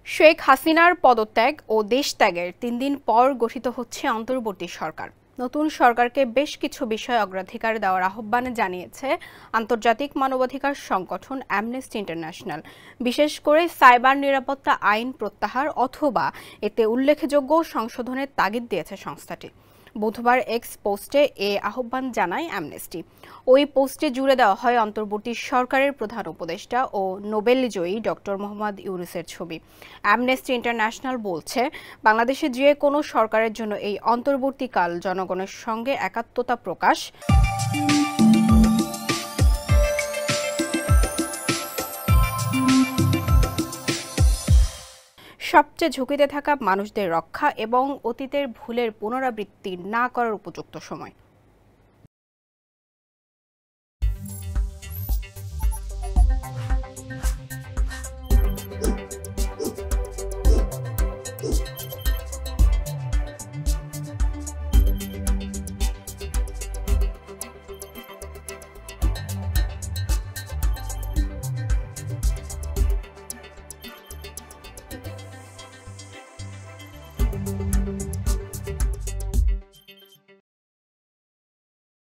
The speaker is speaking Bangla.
শেখ হাসিনার পদত্যাগ ও দেশত্যাগের ৩ দিন পর গঠিত হচ্ছে অন্তর্বর্তী সরকার। নতুন সরকারকে বেশ কিছু বিষয়ে অগ্রাধিকার দেওয়ার আহ্বান জানিয়েছে আন্তর্জাতিক মানবাধিকার সংগঠন অ্যামনেস্টি ইন্টারন্যাশনাল। বিশেষ করে সাইবার নিরাপত্তা আইন প্রত্যাহার অথবা এতে উল্লেখযোগ্য সংশোধনের তাগিদ দিয়েছে সংস্থাটি। বুধবার এক্স পোস্টে এ আহ্বান জানায় অ্যামনেস্টি। ওই পোস্টে জুড়ে দেওয়া হয় অন্তর্বর্তী সরকারের প্রধান উপদেষ্টা ও নোবেলজয়ী ডক্টর মোহাম্মদ ইউনূসের ছবি। অ্যামনেস্টি ইন্টারন্যাশনাল বলছে, বাংলাদেশে যে কোনো সরকারের জন্য এই অন্তর্বর্তীকাল জনগণের সঙ্গে একাত্মতা প্রকাশ, সবচেয়ে ঝুঁকিতে থাকা মানুষদের রক্ষা এবং অতীতের ভুলের পুনরাবৃত্তি না করার উপযুক্ত সময়।